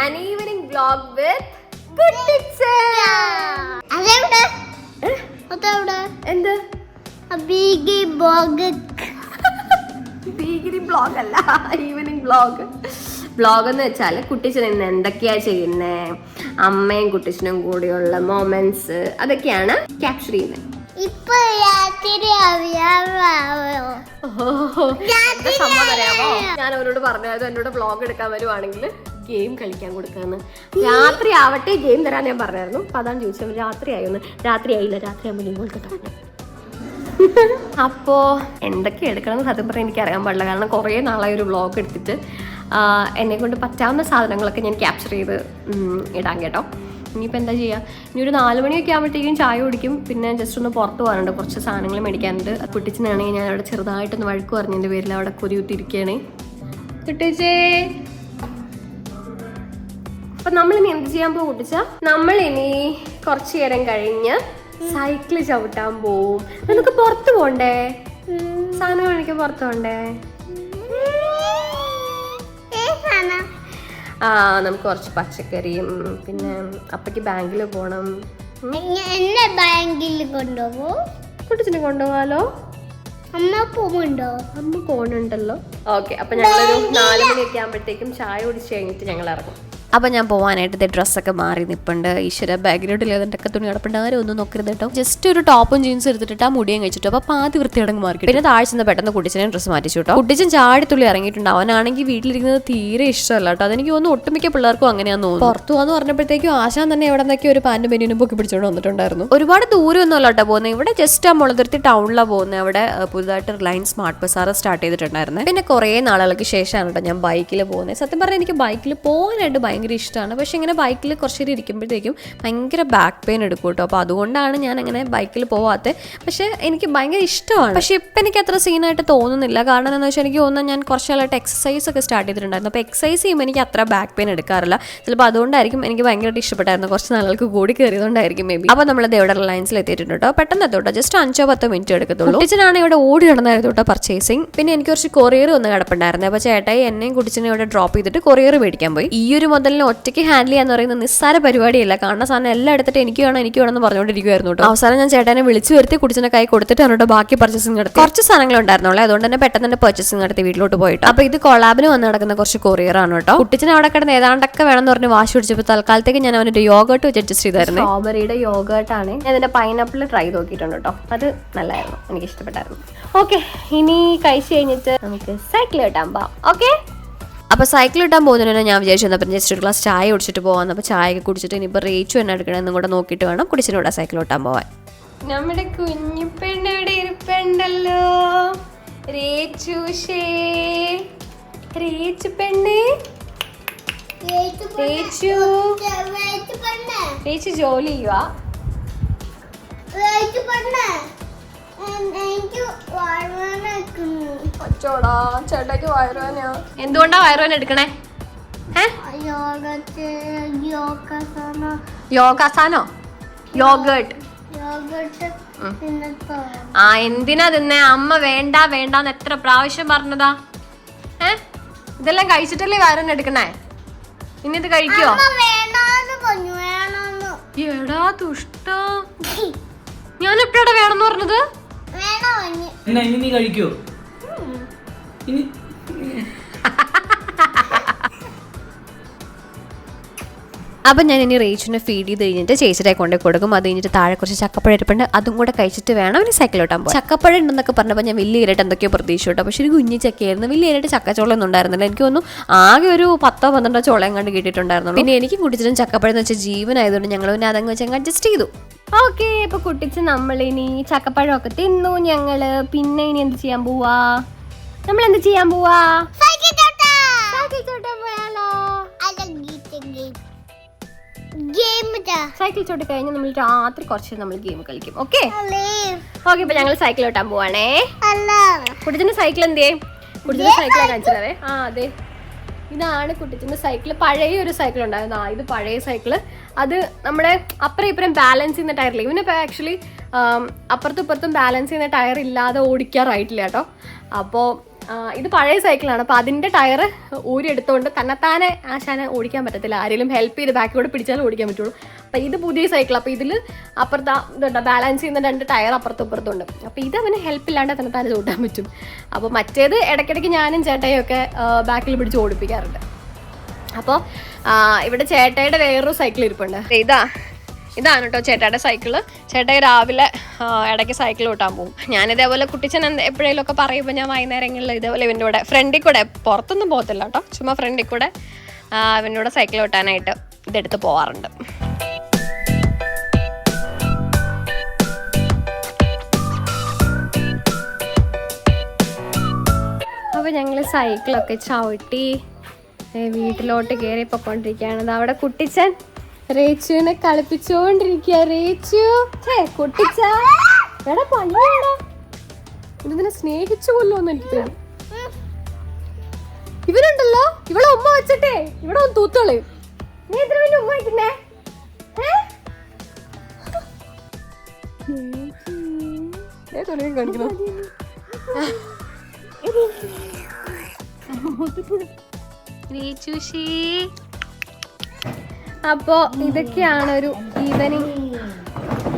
an evening vlog with Kuttichan. അതെവിടെ അതെവിടെ എന്ത് ബീഗി ബ്ലോഗ് ഭീഗിരി ബ്ലോഗ് അല്ല, ഈവനിങ് ബ്ലോഗ്. ബ്ലോഗ് എന്ന് വെച്ചാൽ കുട്ടിച്ചൻ ഇന്ന് എന്തൊക്കെയാ ചെയ്യുന്നേ, അമ്മയും കുട്ടിച്ചനും കൂടിയുള്ള മൊമെന്റ്സ് അതൊക്കെയാണ് ക്യാപ്ചർ ചെയ്യുന്നത്. ഇപ്പൊ ഞാൻ അവരോട് പറഞ്ഞായിരുന്നു എന്നോട് വ്ളോഗ് എടുക്കാൻ വരുവാണെങ്കിൽ ഗെയിം കളിക്കാൻ കൊടുക്കാന്ന്. രാത്രി ആവട്ടെ ഗെയിം തരാൻ ഞാൻ പറഞ്ഞായിരുന്നു. അപ്പൊ അതാണ് ചോദിച്ചത്, രാത്രി ആയിരുന്നു. രാത്രി ആയില്ല, രാത്രി ആകുമ്പോൾ അപ്പോ എന്തൊക്കെ എടുക്കണം സത്യം പറഞ്ഞാൽ എനിക്ക് അറിയാൻ പാടില്ല. കാരണം കുറേ നാളായി ഒരു വ്ളോഗ് എടുത്തിട്ട് എന്നെ കൊണ്ട് പറ്റാവുന്ന സാധനങ്ങളൊക്കെ ഞാൻ ക്യാപ്ചർ ചെയ്ത് ഇടാം കേട്ടോ. ഇനിയിപ്പോൾ എന്താ ചെയ്യുക, ഇനി ഒരു 4 മണിയൊക്കെ ആകുമ്പോഴത്തേക്കും ചായ കുടിക്കും. പിന്നെ ജസ്റ്റ് ഒന്ന് പുറത്ത് പോകാനുണ്ട്, കുറച്ച് സാധനങ്ങൾ മേടിക്കാനുണ്ട്. കുട്ടിച്ചനാണെങ്കിൽ ഞാൻ അവിടെ ചെറുതായിട്ടൊന്ന് വഴക്ക് പറഞ്ഞതിൻ്റെ പേരിൽ അവിടെ കുരിയുത്തിരിക്കുകയാണ്. കുട്ടിച്ചേ, അപ്പം നമ്മളിനി എന്ത് ചെയ്യാൻ പോകും കുട്ടിച്ച? നമ്മളിനി കുറച്ച് നേരം കഴിഞ്ഞ് സൈക്കിള് ചവിട്ടാൻ പോവും. നമുക്ക് പുറത്ത് പോണ്ടേ, സാധനങ്ങൾ മേടിക്കാൻ പുറത്ത് പോണ്ടേ? നമുക്ക് കുറച്ച് പച്ചക്കറിയും പിന്നെ അപ്പയ്ക്ക് ബാങ്കിൽ പോണം. എന്നെ ബാങ്കിൽ കൊണ്ടുപോകും. കുട്ടിച്ചിനെ കൊണ്ടുപോകാലോ. അമ്മ പോകുന്നുണ്ടോ? അമ്മ പോണുണ്ടല്ലോ. ഓക്കെ, അപ്പൊ ഞങ്ങളൊരു 4 മണിയൊക്കെ ആകുമ്പോഴത്തേക്കും ചായ കുടിച്ച് കഴിഞ്ഞിട്ട് ഞങ്ങൾ ഇറങ്ങും. അപ്പം ഞാൻ പോകാനായിട്ട് ഡ്രസ്സൊക്കെ മാറി നിൽപ്പുണ്ട്. ഈശ്വര ബാഗിലോട്ടില്ല, അതിൻ്റെയൊക്കെ തുണി കിടപ്പുണ്ട്. ആരും ഒന്നും നോക്കരുത് കേട്ടോ. ജസ്റ്റ് ഒരു ടോപ്പും ജീൻസും എടുത്തിട്ട് ആ മുടിയും കഴിച്ചിട്ട് അപ്പോൾ പാതി വൃത്തിയടങ്ങ് മാറി. പിന്നെ താഴ്ചന്ന് പെട്ടെന്ന് കുട്ടിച്ചനെ ഡ്രസ്സ് മാറ്റിച്ചു കേട്ടോ. കുട്ടിച്ചൻ ചാടിത്തുള്ളി ഇറങ്ങിയിട്ടുണ്ട്. അവനാണെങ്കിൽ വീട്ടിലിരിക്കുന്നത് തീരെ ഇഷ്ടമല്ല കേട്ടോ. അതെനിക്ക് തോന്നുന്നു ഒട്ടുമിക്ക പിള്ളേർക്കും അങ്ങനെയാന്ന് തോന്നുന്നു. പുറത്തു പോകാന്ന് പറഞ്ഞപ്പോഴത്തേക്കും ആശാൻ തന്നെ എവിടെ നിന്നൊക്കെ ഒരു പാൻറ്റും ബനിയനും പൊക്കി പിടിച്ചോണ്ട് വന്നിട്ടുണ്ടായിരുന്നു. ഒരുപാട് ദൂരമൊന്നും അല്ല കേട്ടോ പോകുന്നത്. ഇവിടെ ജസ്റ്റ് ആ മുളതുരുത്തി ടൗണിലാണ് പോകുന്നത്. അവിടെ പുതുതായിട്ട് റിലയൻസ് സ്മാർട്ട് ബസാർ സ്റ്റാർട്ട് ചെയ്തിട്ടുണ്ടായിരുന്നു. പിന്നെ കുറേ നാളുകൾക്ക് ശേഷമാണ് കേട്ടോ ഞാൻ ബൈക്കിൽ പോകുന്നത്. സത്യം പറഞ്ഞാൽ എനിക്ക് ബൈക്കിൽ പോകാനായിട്ട് ഭയങ്കര ഇഷ്ടമാണ്. പക്ഷെ ഇങ്ങനെ ബൈക്കിൽ കുറച്ച് നേരം ഇരിക്കുമ്പോഴത്തേക്കും ഭയങ്കര ബാക്ക് പെയിൻ എടുക്കും കേട്ടോ. അപ്പോൾ അതുകൊണ്ടാണ് ഞാൻ അങ്ങനെ ബൈക്കിൽ പോവാത്തത്. പക്ഷേ എനിക്ക് ഭയങ്കര ഇഷ്ടമാണ്. പക്ഷേ ഇപ്പം എനിക്ക് അത്ര സീനായിട്ട് തോന്നുന്നില്ല. കാരണം എന്താണെന്ന് വെച്ചാൽ എനിക്ക് തോന്നുന്നത് ഞാൻ കുറച്ച് നാളായിട്ട് എക്സസൈസ് ഒക്കെ സ്റ്റാർട്ട് ചെയ്തിട്ടുണ്ടായിരുന്നു. അപ്പോൾ എക്സസൈസ് ചെയ്യുമ്പോൾ എനിക്ക് അത്ര ബാക്ക് പെയിൻ എടുക്കാറില്ല. ചിലപ്പോൾ അതുകൊണ്ടായിരിക്കും എനിക്ക് ഭയങ്കരമായിട്ട് ഇഷ്ടപ്പെട്ടായിരുന്നു. കുറച്ച് നാളുകൾക്ക് കൂടി കയറിയതുകൊണ്ടായിരിക്കും മേ ബി. അപ്പോൾ നമ്മളത് ഇവിടെ റിലയൻസിൽ എത്തിയിട്ടുണ്ട് കേട്ടോ. പെട്ടെന്ന് എത്തോട്ടോ, ജസ്റ്റ് 5-10 മിനിറ്റ് എടുക്കത്തുള്ളൂ. കുട്ടിച്ചനാണ് ഇവിടെ ഓടി നടന്നായിരുന്നു കേട്ടോ പർച്ചേസിങ്. പിന്നെ എനിക്ക് കുറച്ച് കൊറിയർ ഒന്ന് കിടപ്പുണ്ടായിരുന്നു. അപ്പോൾ ചേട്ടായി എന്നെയും കുട്ടിച്ചനെ ഇവിടെ ഡ്രോപ്പ് ചെയ്തിട്ട് കൊറിയർ മേടിക്കാൻ പോയി. ഈ ഒരു മുതലിന് ഒറ്റയ്ക്ക് ഹാൻഡിൽ ചെയ്യാന്ന് പറയുന്നത് നിസ്സാര പരിപാടിയല്ല. കാണുന്ന സാധനം എല്ലാം എടുത്തിട്ട് എനിക്ക് വേണമെന്ന് പറഞ്ഞുകൊണ്ടിരിക്കുവായിരുന്നു കേട്ടോ. അവസാനം ഞാൻ ചേട്ടനെ വിളിച്ചു വരുത്തി കുടിച്ചിനെ കൈ കൊടുത്തിട്ട് അവരുടെ ബാക്കി പർച്ചേസിംഗ് നടത്തി. കുറച്ച് സാധനങ്ങൾ ഉണ്ടായിരുന്നുള്ളൂ, അതുകൊണ്ട് തന്നെ പെട്ടെന്ന് തന്നെ പർച്ചേസിംഗ് നടത്തി വീട്ടിലോട്ട് പോയിട്ട്. അപ്പൊ ഇത് കൊളാബിന് വന്ന് നടക്കുന്ന കുറച്ച് കൊറിയർ ആണ് കേട്ടോ. കുട്ടിച്ചിനെ അവിടെ കിടന്ന് ഏതാണ്ടൊക്കെ വേണമെന്ന് പറഞ്ഞ് വാശി പിടിച്ചപ്പോൾ തൽക്കാലത്തേക്ക് ഞാൻ അവന്റെ യോഗേർട്ട് വെച്ച് അഡ്ജസ്റ്റ് ചെയ്തായിരുന്നു. സ്ട്രോബെറിയുടെ യോഗേർട്ട് ആണ്. ഞാൻ ഇതിന്റെ പൈനാപ്പിൾ ട്രൈ നോക്കിയിട്ടുണ്ട് കേട്ടോ. അത് നല്ലായിരുന്നു, എനിക്ക് ഇഷ്ടപ്പെട്ടായിരുന്നു. ഓക്കെ, ഇനി കഴിച്ചു കഴിഞ്ഞിട്ട് നമുക്ക് സൈക്കിൾ കിട്ടാൻ പോവാം. ഓക്കെ, അപ്പോൾ സൈക്കിൾ ഇട്ടാൻ പോകുന്നതിന് ഞാൻ വിചാരിച്ചു അപ്പം ജസ്റ്റ് ഒരു ഗ്ലാസ് ചായ കുടിച്ചിട്ട് പോകാമെന്ന്. അപ്പോൾ ചായയൊക്കെ കുടിച്ചിട്ട് ഇനിയിപ്പോൾ റേച്ചു എന്നെ എടുക്കണമെന്നും കൂടെ നോക്കിയിട്ട് വേണം കുടിച്ചിട്ട് സൈക്കിൾ ഇട്ടാൻ പോവാൻ. നമ്മുടെ കുഞ്ഞു പെണ്ണ് ഇവിടെ ഇരിപ്പുണ്ടല്ലോ, റേച്ചു പെണ്ണ്. റേച്ചു ജോലി ചെയ്യുവാ. ചേട്ടാക്ക് വയറുവാനാ. എന്തുകൊണ്ടാ വയറുവാൻ എടുക്കണേ? യോഗാസാനോ? യോഗേർട്ട്. ആ, എന്തിനാ തിന്നേ? അമ്മ വേണ്ടാന്ന് എത്ര പ്രാവശ്യം പറഞ്ഞതാ? ഇതെല്ലാം കഴിച്ചിട്ടല്ലേ വയറുവാൻ എടുക്കണേ? ഇന്നിത് കഴിക്കോ? എടാ ദുഷ്ട, ഞാൻ എപ്പോഴാ വേണമെന്ന് പറഞ്ഞത്? നീ കഴിക്കോ? അപ്പം ഞാൻ ഇനി റേച്ചിനെ ഫീഡ് ചെയ്ത് കഴിഞ്ഞിട്ട് ചേച്ചിയെ കൊണ്ടേ കൊടുക്കും. അത് കഴിഞ്ഞിട്ട് താഴെ കുറച്ച് ചക്കപ്പഴം ഇരിപ്പുണ്ട്, അതും കൂടെ കഴിച്ചിട്ട് വേണം ഇനി സൈക്കിൾ ഓട്ടാൻ പോകും. ചക്കപ്പഴം ഉണ്ടെന്നൊക്കെ പറഞ്ഞപ്പോൾ ഞാൻ വലിയ ഇരട്ട് എന്തൊക്കെയോ പ്രതീക്ഷ കേട്ടോ. പക്ഷേ ഒരു കുഞ്ഞി ചക്കയായിരുന്നു, വലിയ ഇരട്ട് ചക്കച്ചോളൊന്നും ഉണ്ടായിരുന്നില്ല. എനിക്ക് തോന്നുന്നു ആകെ ഒരു 10-12 ചോളം കണ്ട് കിട്ടിയിട്ടുണ്ടായിരുന്നു. പിന്നെ എനിക്ക് കുട്ടിച്ചിട്ടും ചക്കപ്പഴം എന്ന് വെച്ചാൽ ജീവനായതുകൊണ്ട് ഞങ്ങൾ പിന്നെ അതങ്ങ് വെച്ച് അഡ്ജസ്റ്റ് ചെയ്തു. ഓക്കെ, ഇപ്പൊ കുട്ടിച്ച് നമ്മളിനി ചക്കപ്പഴം ഒക്കെ തിന്നു ഞങ്ങള്. പിന്നെ ഇനി എന്ത് ചെയ്യാൻ പോവാ? നമ്മൾ എന്ത് ചെയ്യാൻ പോവാ? സൈക്കിൾ ചോട്ടാൻ പോയാലോ? സൈക്കിൾ ചോട്ട് കഴിഞ്ഞ് നമ്മൾ രാത്രി കുറച്ച് നമ്മൾ ഗെയിം കളിക്കും. ഓക്കെ, ഇപ്പൊ ഞങ്ങൾ സൈക്കിൾ ഓട്ടാൻ പോവാണേ. കുട്ടിച്ചിന്റെ സൈക്കിൾ എന്തേ? കുട്ടിച്ചിന്റെ സൈക്കിളാ കാണിച്ചതേ. ആ അതെ, ഇതാണ് കുട്ടിച്ചിന്റെ സൈക്കിൾ. പഴയ ഒരു സൈക്കിൾ ഉണ്ടായിരുന്നു. ഇത് പഴയ സൈക്കിള്. അത് നമ്മുടെ അപ്പുറം ഇപ്പുറം ബാലൻസ് ചെയ്യുന്ന ടയറില്ല. ഇവനിപ്പോൾ ആക്ച്വലി അപ്പുറത്തും ഇപ്പുറത്തും ബാലൻസ് ചെയ്യുന്ന ടയർ ഇല്ലാതെ ഓടിക്കാറായിട്ടില്ല കേട്ടോ. അപ്പോൾ ഇത് പഴയ സൈക്കിളാണ്. അപ്പോൾ അതിൻ്റെ ടയർ ഊരിയെടുത്തുകൊണ്ട് തന്നെത്താനെ ആശാനെ ഓടിക്കാൻ പറ്റത്തില്ല. ആരെങ്കിലും ഹെൽപ്പ് ചെയ്ത് ബാക്കിലൂടെ പിടിച്ചാലും ഓടിക്കാൻ പറ്റുള്ളൂ. അപ്പോൾ ഇത് പുതിയ സൈക്കിൾ. അപ്പോൾ ഇതിൽ അപ്പുറത്ത് ഇതുണ്ട് ബാലൻസ് ചെയ്യുന്ന 2 ടയർ അപ്പുറത്തും ഇപ്പുറത്തുണ്ട്. അപ്പോൾ ഇത് അവന് ഹെൽപ്പ് ഇല്ലാണ്ട് തന്നെത്താനെ ചൂട്ടാൻ പറ്റും. അപ്പോൾ മറ്റേത് ഇടയ്ക്കിടയ്ക്ക് ഞാനും ചേട്ടയും ഒക്കെ ബാക്കിൽ പിടിച്ച് ഓടിപ്പിക്കാറുണ്ട്. അപ്പോൾ ഇവിടെ ചേട്ടയുടെ വേറൊരു സൈക്കിൾ ഇരിപ്പുണ്ട്. ഇതാണ് കേട്ടോ ചേട്ടയുടെ സൈക്കിള്. ചേട്ടായി രാവിലെ ഇടയ്ക്ക് സൈക്കിൾ ഓട്ടാൻ പോകും. ഞാനിതേപോലെ കുട്ടിച്ചൻ എപ്പോഴേലും ഒക്കെ പറയുമ്പോൾ ഞാൻ വൈകുന്നേരങ്ങളിൽ ഇതേപോലെ ഇവൻ്റെ കൂടെ ഫ്രണ്ടിൽ കൂടെ പുറത്തൊന്നും പോകത്തില്ല കേട്ടോ, ചുമ്മാ ഫ്രണ്ടിൽ കൂടെ ഇവൻ്റെ കൂടെ സൈക്കിൾ ഓട്ടാനായിട്ട് ഇതെടുത്ത് പോവാറുണ്ട്. അപ്പോൾ ഞങ്ങൾ സൈക്കിളൊക്കെ ചവിട്ടി വീട്ടിലോട്ട് കയറി പൊക്കോണ്ടിരിക്കുകയാണ്. അവിടെ കുട്ടിച്ചൻ റേച്ചുവിനെ കളിപ്പിച്ചോണ്ടിരിക്കുക. റേച്ചു കുട്ടിച്ച എടാ പള്ളിയാടാ, ഇതിനെ സ്നേഹിച്ചു കൊല്ലുമെന്ന് എനിക്ക് തോന്നി. ഇവരുണ്ടല്ലോ ഇവിടെ ഉമ്മ വെച്ചിട്ടേ ഇവിടെ ഒന്ന് തൂത്തോളയും. നീ എത്ര വലിയ ഉമ്മ വയ്ക്കുന്നേ? കാണിക്കണോ? റേച്ചുഷി. അപ്പോൾ ഇതൊക്കെയാണ് ഒരു ഈവനിങ്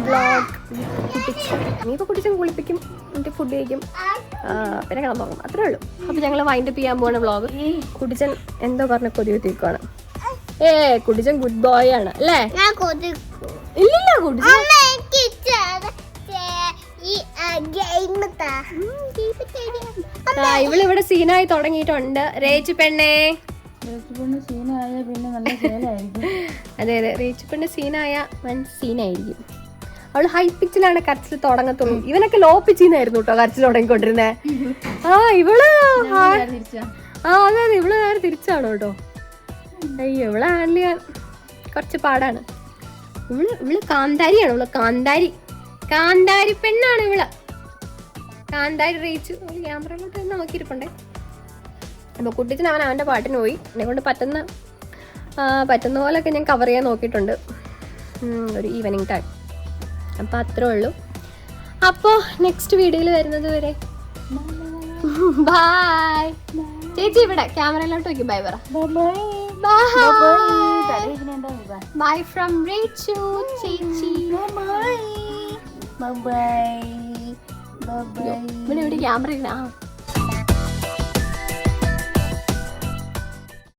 വ്ളോഗ്. ഇനിയിപ്പോൾ കുട്ടിച്ചൻ കുളിപ്പിക്കും, എന്നിട്ട് ഫുഡ് കഴിക്കും, പിന്നെ കിടന്നു തുടങ്ങും, അത്രേ ഉള്ളൂ. അപ്പോൾ ഞങ്ങൾ വൈൻഡപ്പ് ചെയ്യാൻ പോകുന്ന വ്ളോഗ്. കുട്ടിച്ചൻ എന്തോ പറഞ്ഞ കൊതിവെത്തിക്കുവാണ്. കുട്ടിച്ചൻ ഗുഡ് ബോയ് ആണ് അല്ലേ? ഇല്ലില്ല കുട്ടിച്ചൻ ഇവളിവിടെ സീനായി തുടങ്ങിയിട്ടുണ്ട്. റേച്ചു പെണ്ണേ, അതെ അതെ, റേച്ചു പെണ്ണ് സീനായ വൻ സീനായിരിക്കും. അവള് ഹൈ പിച്ചിലാണ് കരച്ചിൽ തുടങ്ങത്തുള്ളൂ. ഇവനൊക്കെ ലോ പിച്ചിന്നായിരുന്നു കേട്ടോ കരച്ചിൽ തുടങ്ങിക്കൊണ്ടിരുന്നേ. ഇവള് അതെ അതെ, ഇവള് നേരെ തിരിച്ചാണ് കേട്ടോ. അയ്യോ, ഇവളെ ഹാൻഡിൽ ചെയ്യാൻ കുറച്ച് പാടാണ്. ഇവള് കാന്താരിയാണ്. ഇവള് കാന്താരി പെണ്ണാണ് ഇവള്. കാന്താരി റേച്ചു ക്യാമറയിലോട്ട് തന്നെ നോക്കിയിരിപ്പുണ്ടേ. അപ്പോൾ കുട്ടിച്ചൻ അവൻ്റെ പാട്ടിന് പോയി. എന്നെ കൊണ്ട് പറ്റുന്ന പോലെയൊക്കെ ഞാൻ കവർ ചെയ്യാൻ നോക്കിയിട്ടുണ്ട് ഒരു ഈവനിങ് ടൈം. അപ്പോൾ അത്രേ ഉള്ളൂ. അപ്പോൾ നെക്സ്റ്റ് വീഡിയോയിൽ വരുന്നത് വരെ ബൈ. ചേച്ചി ഇവിടെ ക്യാമറയിലോട്ട് നോക്കി ബൈ പറ. ബൈ ഫ്രം റേച്ചു ചേച്ചി. ഇവിടെ ക്യാമറ ഇല്ല.